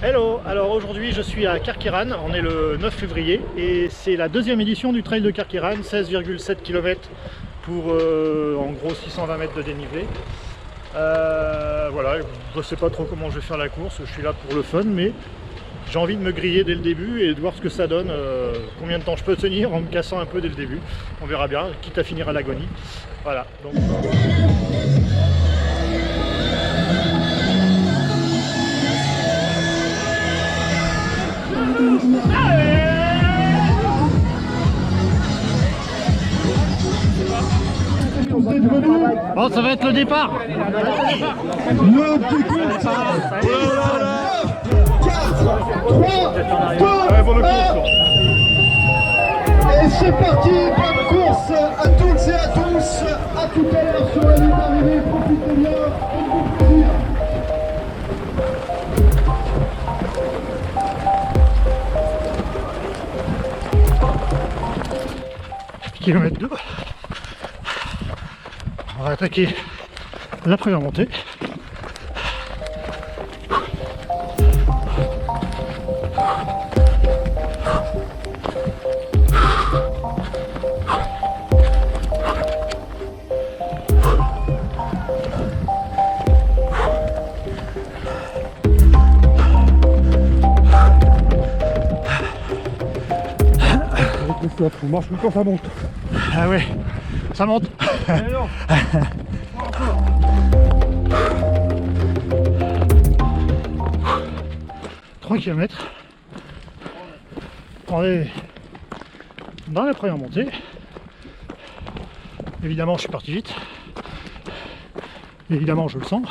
Hello, alors aujourd'hui je suis à Carqueiranne, on est le 9 février et c'est la deuxième édition du trail de Carqueiranne, 16,7 km pour en gros 620 mètres de dénivelé. Voilà, je ne sais pas trop comment je vais faire la course, je suis là pour le fun, mais j'ai envie de me griller dès le début et de voir ce que ça donne, combien de temps je peux tenir en me cassant un peu dès le début. On verra bien, quitte à finir à l'agonie. Voilà, donc... Bon, ça va être le départ. Le décompte. 4, 3, 2, 1. Et c'est parti, bonne course à toutes et à tous. À tout à l'heure sur la ligne d'arrivée. Profitez bien, faites-vous plaisir. Kilomètre 2. On va attaquer la première montée. On marche tout le temps, ça monte. Ah ouais, ça monte. 3 km. On est dans la première montée. Évidemment, je suis parti vite. Évidemment, je le sens.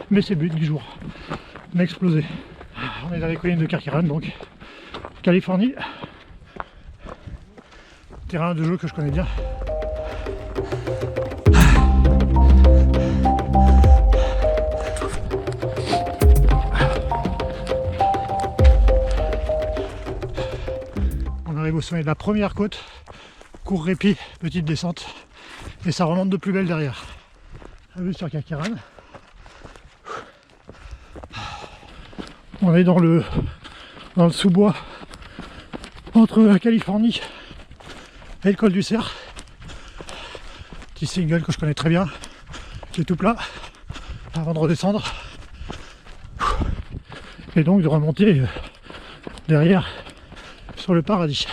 Mais c'est le but du jour. M'exploser. On est dans les collines de Carqueiranne, donc Californie. Terrain de jeu que je connais bien. On arrive au sommet de la première côte, court répit, petite descente, et ça remonte de plus belle derrière. La vue sur Carqueiranne. On est dans le sous-bois entre la Californie et le col du Cerf. Petit single que je connais très bien, qui est tout plat, avant de redescendre. Et donc de remonter derrière sur le paradis.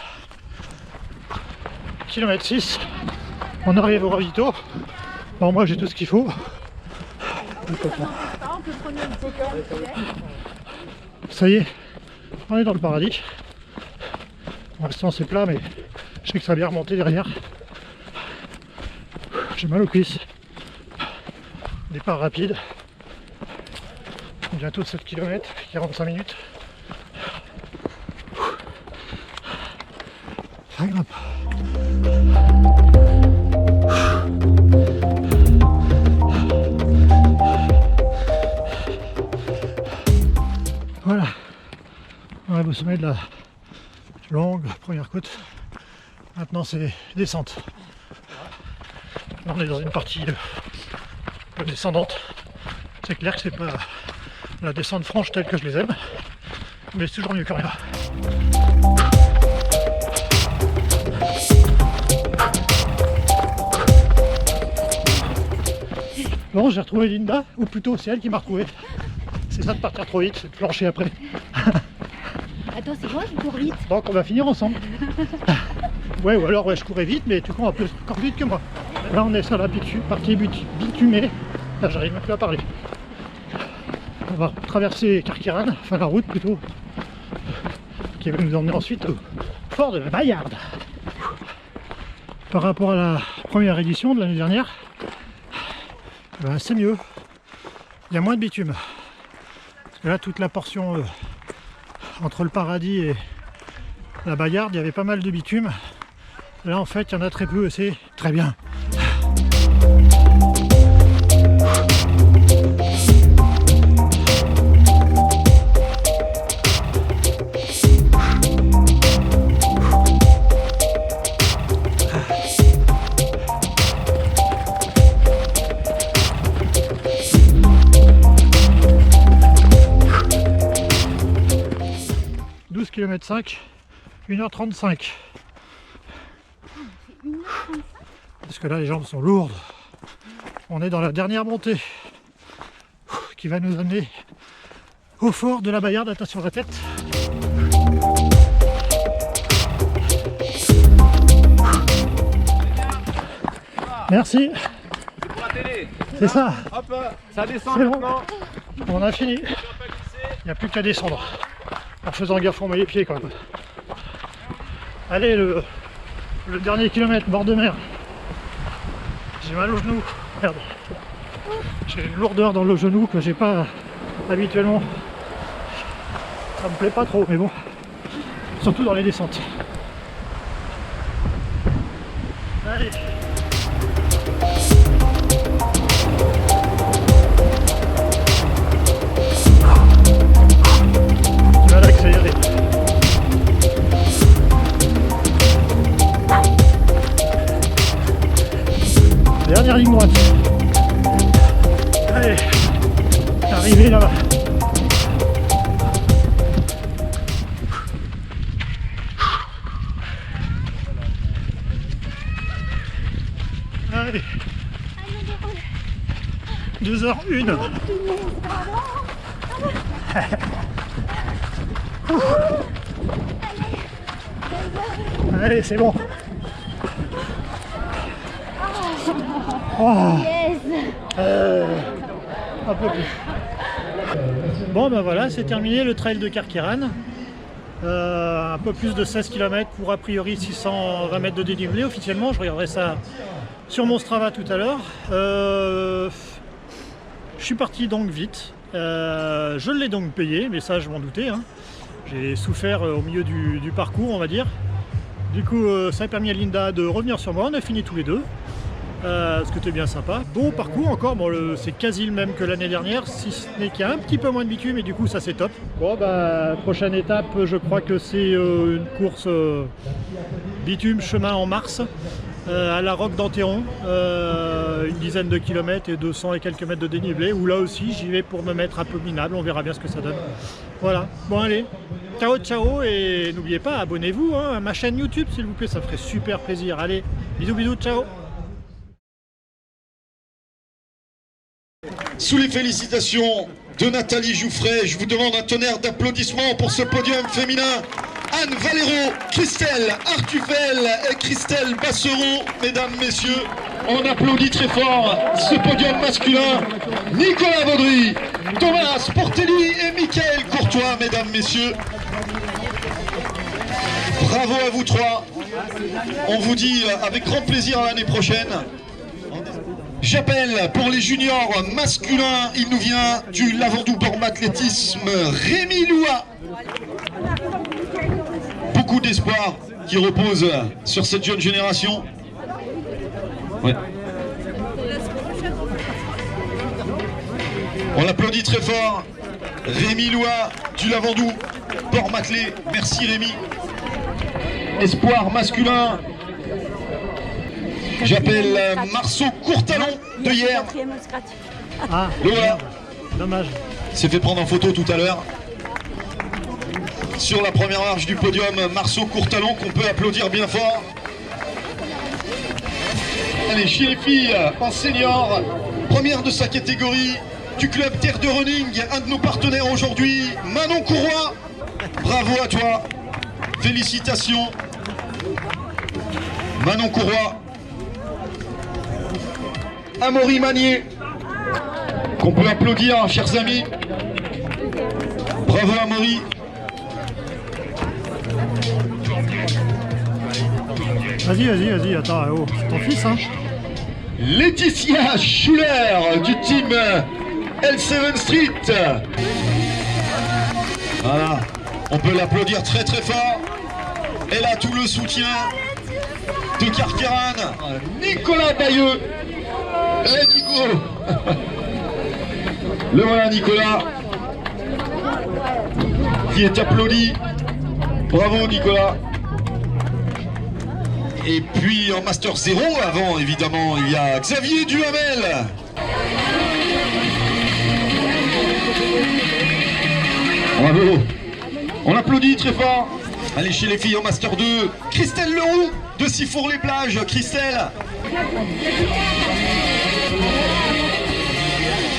Kilomètre 6, on arrive au ravito. Bon, moi j'ai tout ce qu'il faut. Ça y est, on est dans le paradis. Pour l'instant c'est plat, mais je sais que ça va bien remonter derrière. J'ai mal aux cuisses. Départ rapide. Bientôt 7 km, 45 minutes. Ça grimpe. Voilà. On arrive au sommet de la longue première côte. Maintenant c'est descente. Là, on est dans une partie descendante. C'est clair que c'est pas la descente franche telle que je les aime, mais c'est toujours mieux que rien. Bon, j'ai retrouvé Linda, ou plutôt c'est elle qui m'a retrouvé. C'est ça de partir trop vite, c'est de plancher après. Attends, c'est moi qui cours vite. Donc on va finir ensemble. Ouais, ou alors ouais, je courais vite, mais tu cours plus encore vite que moi. Là on est sur la partie bitumée. Là j'arrive même plus à parler. On va traverser Carqueiranne, enfin la route plutôt, qui va nous emmener ensuite au fort de la Bayarde. Par rapport à la première édition de l'année dernière, ben, c'est mieux. Il y a moins de bitume. Parce que là toute la portion entre le paradis et la Bayarde, il y avait pas mal de bitume. Là en fait il y en a très peu et c'est très bien. km/5, 1h35. Parce que là les jambes sont lourdes. On est dans la dernière montée qui va nous amener au fort de la Bayarde. Attention à la tête. Merci. C'est ça. Hop, ça descend C'est bon. maintenant. On a fini. Il n'y a plus qu'à descendre. En faisant gaffe, on met les pieds quand même. Allez, le dernier kilomètre, bord de mer. J'ai mal au genou. Merde. J'ai une lourdeur dans le genou que j'ai pas habituellement. Ça me plaît pas trop, mais bon. Surtout dans les descentes. Allez. Tu vas l'accélérer. Dernière ligne droite. Allez, arrivé là-bas. Allez. 2h01. Allez, c'est bon. Oh. Un peu plus. Bon ben voilà, c'est terminé le trail de Carqueiranne. Un peu plus de 16 km pour a priori 620 mètres de dénivelé officiellement. Je regarderai ça sur mon Strava tout à l'heure. Je suis parti donc vite. Je l'ai donc payé, mais ça je m'en doutais. Hein. J'ai souffert au milieu du parcours, on va dire. Du coup, ça a permis à Linda de revenir sur moi. On a fini tous les deux. Ce qui était bien sympa. Bon parcours encore, bon, c'est quasi le même que l'année dernière, si ce n'est qu'il y a un petit peu moins de bitume et du coup ça c'est top. Bon bah prochaine étape, je crois que c'est une course bitume chemin en mars à la Roque d'Antéron, une dizaine de kilomètres et 200 et quelques mètres de dénivelé, où là aussi j'y vais pour me mettre un peu minable, on verra bien ce que ça donne. Voilà, bon allez, ciao ciao et n'oubliez pas, abonnez-vous hein, à ma chaîne YouTube s'il vous plaît, ça me ferait super plaisir. Allez, bisous bisous, ciao. Sous les félicitations de Nathalie Jouffret, je vous demande un tonnerre d'applaudissements pour ce podium féminin. Anne Valero, Christelle Artufel et Christelle Basseron, mesdames, messieurs. On applaudit très fort ce podium masculin. Nicolas Vaudry, Thomas Portelli et Mickaël Courtois, mesdames, messieurs. Bravo à vous trois. On vous dit avec grand plaisir à l'année prochaine. J'appelle pour les juniors masculins, il nous vient du Lavandou Born Athlétisme, Rémi Loua. Beaucoup d'espoir qui repose sur cette jeune génération. Ouais. On l'applaudit très fort. Rémi Loua du Lavandou Born Athlétisme. Merci Rémi. Espoir masculin. J'appelle Marceau Courtalon de hier. Ah, Le voilà. Dommage. S'est fait prendre en photo tout à l'heure. Sur la première marche du podium, Marceau Courtalon qu'on peut applaudir bien fort. Allez, chez les filles en senior, première de sa catégorie du club Terre de Running, un de nos partenaires aujourd'hui, Manon Courroy. Bravo à toi. Félicitations. Manon Courroy. Amaury Magnier, qu'on peut applaudir, chers amis. Bravo Amaury. Vas-y, attends, oh, c'est ton fils, hein. Laetitia Schuller du team L7 Street. Voilà, on peut l'applaudir très très fort. Elle a tout le soutien de Carqueiranne. Nicolas Bayeux. Et Nico. Le voilà Nicolas qui est applaudi. Bravo Nicolas. Et puis en Master 0 avant évidemment il y a Xavier Duhamel. Bravo. On applaudit très fort. Allez, chez les filles en Master 2, Christelle Leroux de Sifour-les-Plages. Christelle.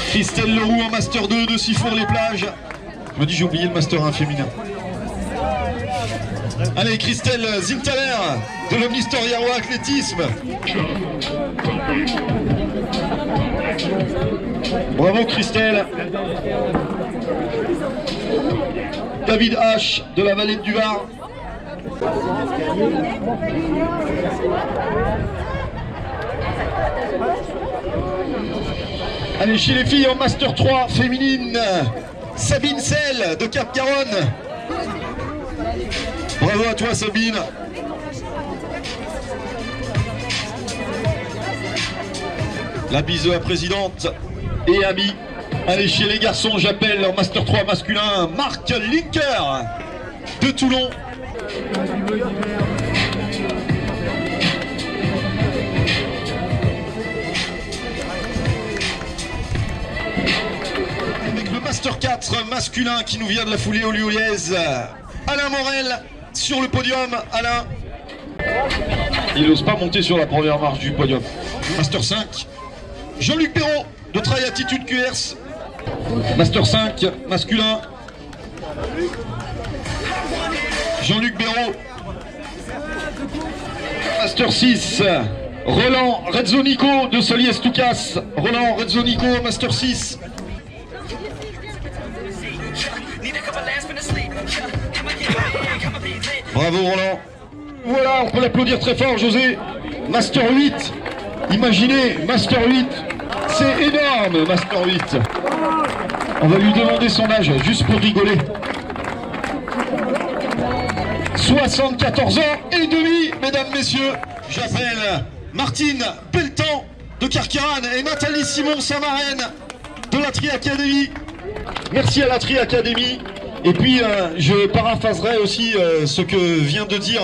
Christelle Leroux en Master 2 de Sifour-les-Plages. Je me dis, j'ai oublié le Master 1 féminin. Allez, Christelle Zintaler de l'Omnistor Yarrois Athlétisme. Bravo Christelle. David H de la Vallée du Var. Allez, chez les filles en Master 3 féminine, Sabine Selle de Cap-Garonne. Bravo à toi Sabine. La bise de la présidente et amie. Allez, chez les garçons, j'appelle en Master 3 masculin Marc Linker de Toulon. Avec le Master 4 masculin qui nous vient de la foulée olioulaise, Alain Morel sur le podium. Alain, il n'ose pas monter sur la première marche du podium. Master 5, Jean-Luc Perrault de Trail Attitude QRS. Master 5 masculin, Jean-Luc Béraud. Master 6, Roland Rezzonico de Soliès-Toucas. Roland Rezzonico, Master 6. Bravo Roland. Voilà, on peut l'applaudir très fort José. Master 8, imaginez, Master 8, c'est énorme Master 8. On va lui demander son âge, juste pour rigoler. 74 ans et demi, mesdames, messieurs. J'appelle Martine Pelletan de Carcarane et Nathalie Simon-Samarène de la Tri Academy. Merci à la Tri Academy. Et puis, je paraphraserai aussi ce que vient de dire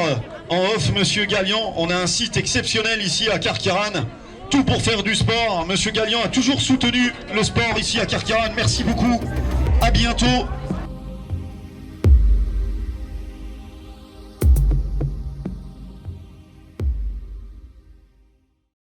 en off Monsieur Gallian. On a un site exceptionnel ici à Carcarane. Tout pour faire du sport. Monsieur Gallian a toujours soutenu le sport ici à Carcarane. Merci beaucoup. À bientôt.